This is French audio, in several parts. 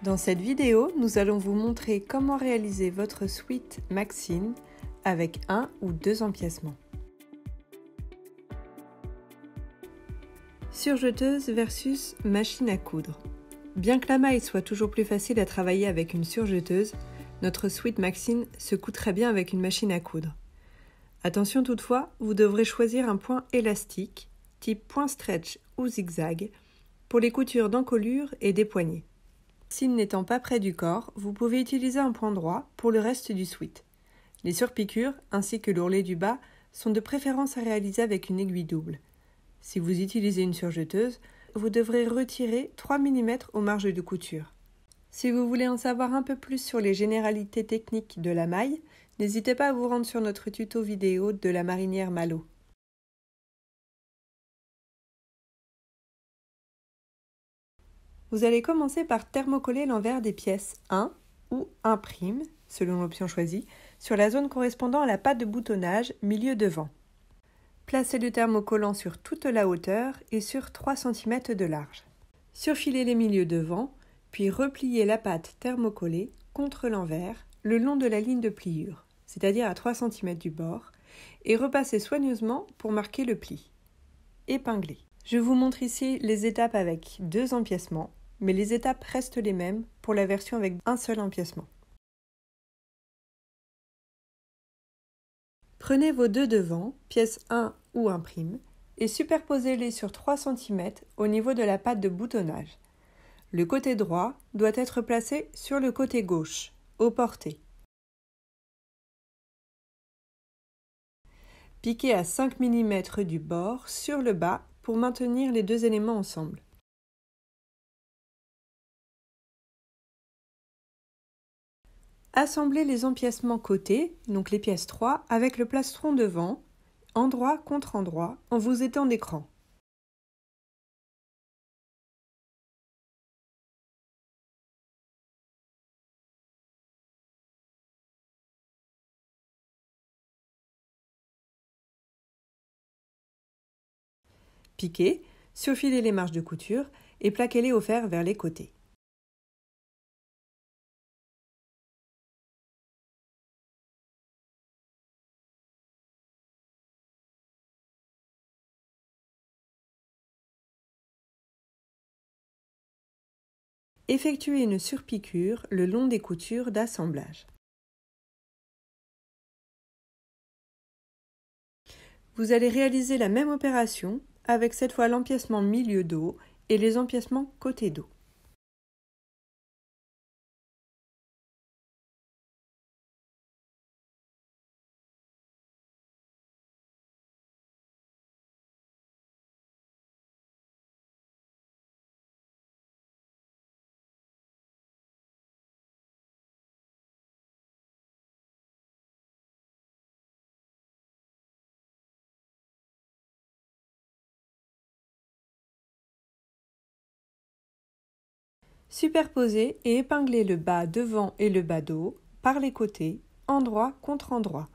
Dans cette vidéo, nous allons vous montrer comment réaliser votre suite Maxine avec un ou deux empiècements. Surjeteuse versus machine à coudre. Bien que la maille soit toujours plus facile à travailler avec une surjeteuse, notre suite Maxine se coud très bien avec une machine à coudre. Attention toutefois, vous devrez choisir un point élastique, type point stretch ou zigzag, pour les coutures d'encolure et des poignets. S'il n'étant pas près du corps, vous pouvez utiliser un point droit pour le reste du suite. Les surpiqûres, ainsi que l'ourlet du bas, sont de préférence à réaliser avec une aiguille double. Si vous utilisez une surjeteuse, vous devrez retirer 3 mm aux marges de couture. Si vous voulez en savoir un peu plus sur les généralités techniques de la maille, n'hésitez pas à vous rendre sur notre tuto vidéo de la marinière Malo. Vous allez commencer par thermocoller l'envers des pièces 1 ou 1', selon l'option choisie, sur la zone correspondant à la patte de boutonnage milieu devant. Placez le thermocollant sur toute la hauteur et sur 3 cm de large. Surfilez les milieux devant, puis repliez la patte thermocollée contre l'envers le long de la ligne de pliure, c'est-à-dire à 3 cm du bord, et repassez soigneusement pour marquer le pli. Épinglez. Je vous montre ici les étapes avec 2 empiècements, mais les étapes restent les mêmes pour la version avec un seul empiècement. Prenez vos deux devants, pièce 1 ou 1', et superposez-les sur 3 cm au niveau de la patte de boutonnage. Le côté droit doit être placé sur le côté gauche, au porté. Piquez à 5 mm du bord sur le bas pour maintenir les deux éléments ensemble. Assemblez les empiècements côtés, donc les pièces 3, avec le plastron devant, endroit contre endroit, en vous aidant d'écran. Piquez, surfilez les marges de couture et plaquez-les au fer vers les côtés. Effectuez une surpiqûre le long des coutures d'assemblage. Vous allez réaliser la même opération avec cette fois l'empiècement milieu dos et les empiècements côté dos. Superposez et épinglez le bas devant et le bas dos par les côtés, endroit contre endroit.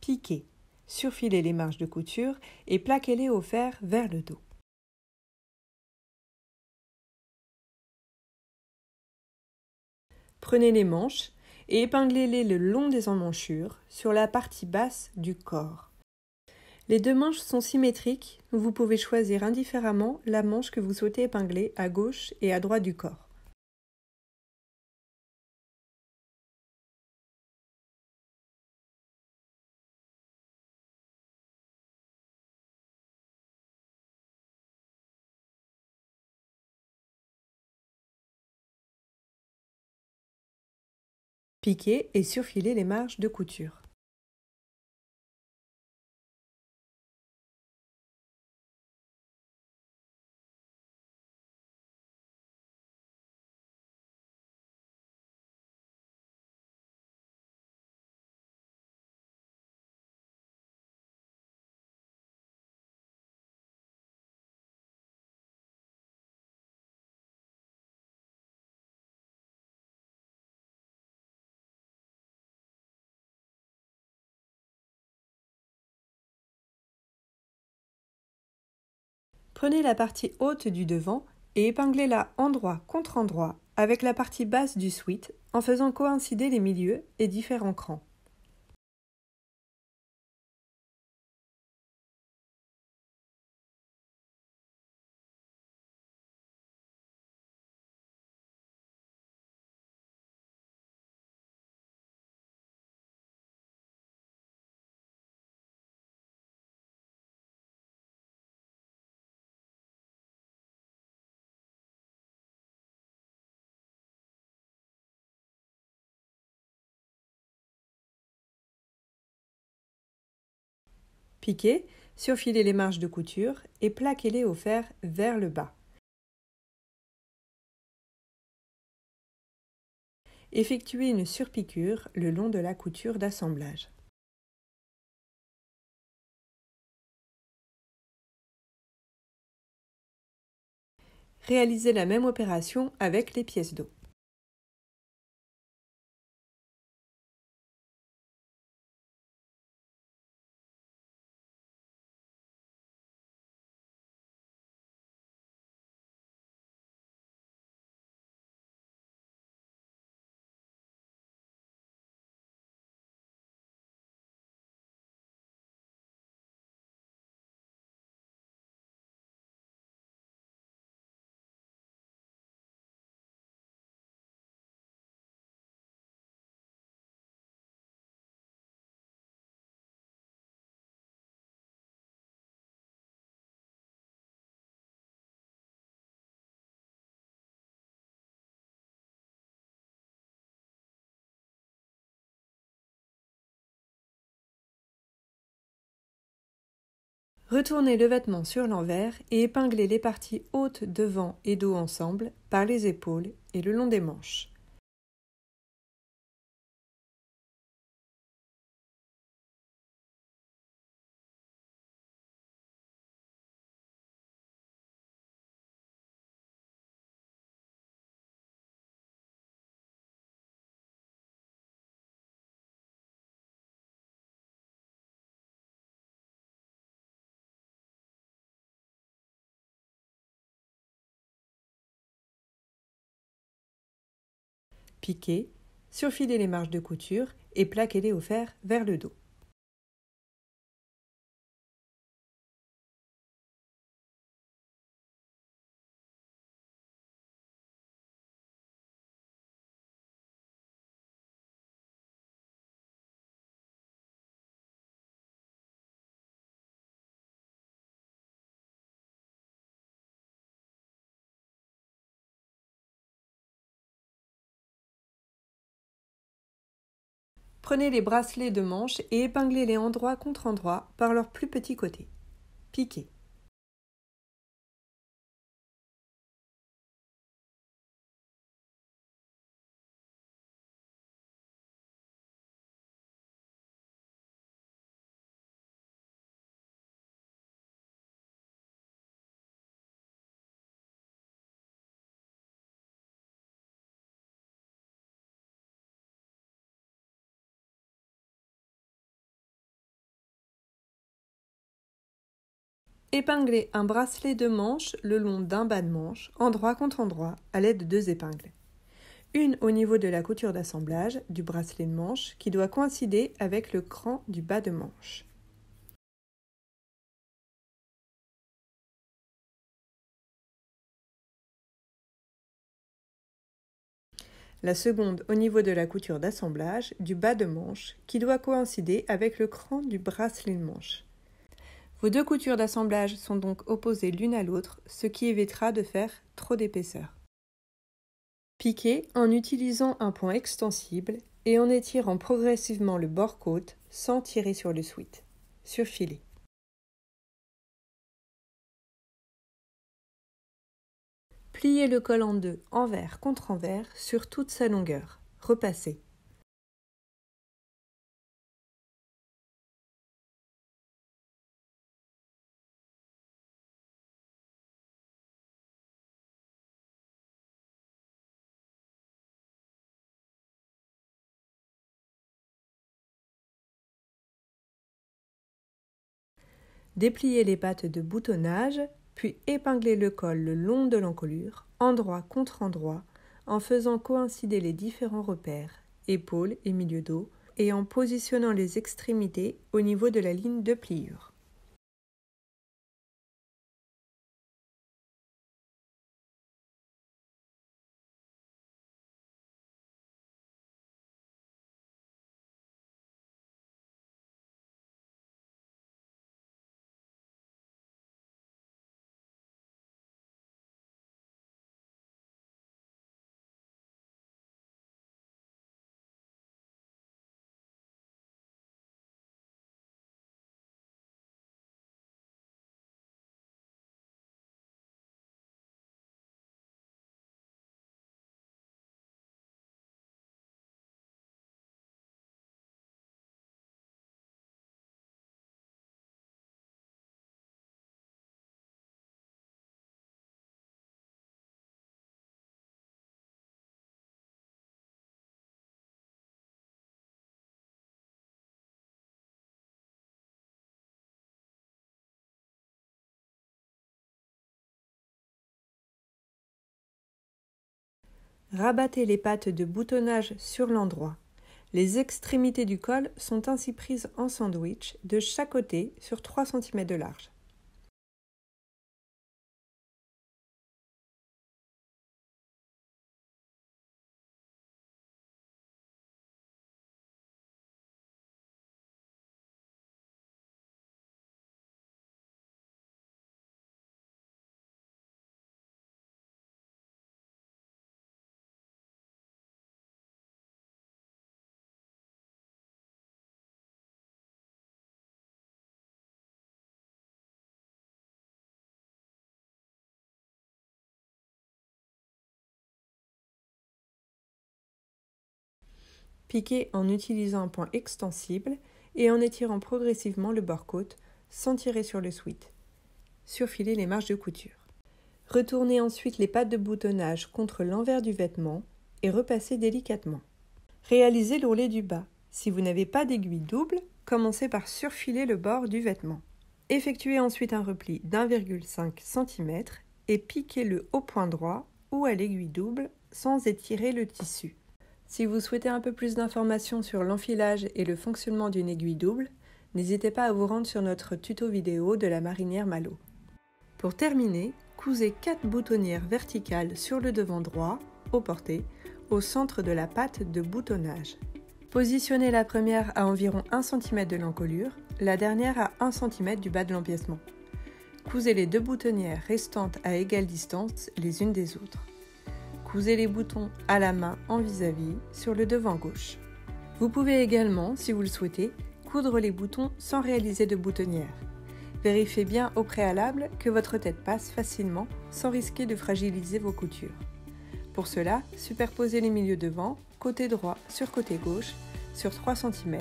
Piquez, surfilez les marges de couture et plaquez-les au fer vers le dos. Prenez les manches et épinglez-les le long des emmanchures sur la partie basse du corps. Les deux manches sont symétriques, vous pouvez choisir indifféremment la manche que vous souhaitez épingler à gauche et à droite du corps. Piquez et surfilez les marges de couture. Prenez la partie haute du devant et épinglez-la endroit contre endroit avec la partie basse du sweat en faisant coïncider les milieux et différents crans. Piquez, surfilez les marges de couture et plaquez-les au fer vers le bas. Effectuez une surpiqûre le long de la couture d'assemblage. Réalisez la même opération avec les pièces dos. Retournez le vêtement sur l'envers et épinglez les parties hautes devant et dos ensemble par les épaules et le long des manches. Piquez, surfilez les marges de couture et plaquez-les au fer vers le dos. Prenez les bracelets de manche et épinglez-les endroit contre endroit par leur plus petit côté. Piquez. Épinglez un bracelet de manche le long d'un bas de manche, endroit contre endroit, à l'aide de 2 épingles. Une au niveau de la couture d'assemblage du bracelet de manche qui doit coïncider avec le cran du bas de manche. La seconde au niveau de la couture d'assemblage du bas de manche qui doit coïncider avec le cran du bracelet de manche. Vos 2 coutures d'assemblage sont donc opposées l'une à l'autre, ce qui évitera de faire trop d'épaisseur. Piquez en utilisant un point extensible et en étirant progressivement le bord côte sans tirer sur le sweat. Surfilez. Pliez le col en deux, envers contre envers, sur toute sa longueur. Repassez. Dépliez les pattes de boutonnage, puis épinglez le col le long de l'encolure, endroit contre endroit, en faisant coïncider les différents repères, épaules et milieu dos, et en positionnant les extrémités au niveau de la ligne de pliure. Rabattez les pattes de boutonnage sur l'endroit. Les extrémités du col sont ainsi prises en sandwich de chaque côté sur 3 cm de large. Piquez en utilisant un point extensible et en étirant progressivement le bord-côte sans tirer sur le sweat. Surfilez les marges de couture. Retournez ensuite les pattes de boutonnage contre l'envers du vêtement et repassez délicatement. Réalisez l'ourlet du bas. Si vous n'avez pas d'aiguille double, commencez par surfiler le bord du vêtement. Effectuez ensuite un repli d'1,5 cm et piquez-le au point droit ou à l'aiguille double sans étirer le tissu. Si vous souhaitez un peu plus d'informations sur l'enfilage et le fonctionnement d'une aiguille double, n'hésitez pas à vous rendre sur notre tuto vidéo de la marinière Malo. Pour terminer, cousez 4 boutonnières verticales sur le devant droit, au porté, au centre de la patte de boutonnage. Positionnez la première à environ 1 cm de l'encolure, la dernière à 1 cm du bas de l'empiècement. Cousez les 2 boutonnières restantes à égale distance les unes des autres. Cousez les boutons à la main en vis-à-vis sur le devant gauche. Vous pouvez également, si vous le souhaitez, coudre les boutons sans réaliser de boutonnière. Vérifiez bien au préalable que votre tête passe facilement sans risquer de fragiliser vos coutures. Pour cela, superposez les milieux devant, côté droit sur côté gauche, sur 3 cm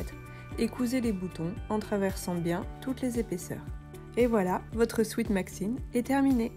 et cousez les boutons en traversant bien toutes les épaisseurs. Et voilà, votre sweat Maxine est terminée.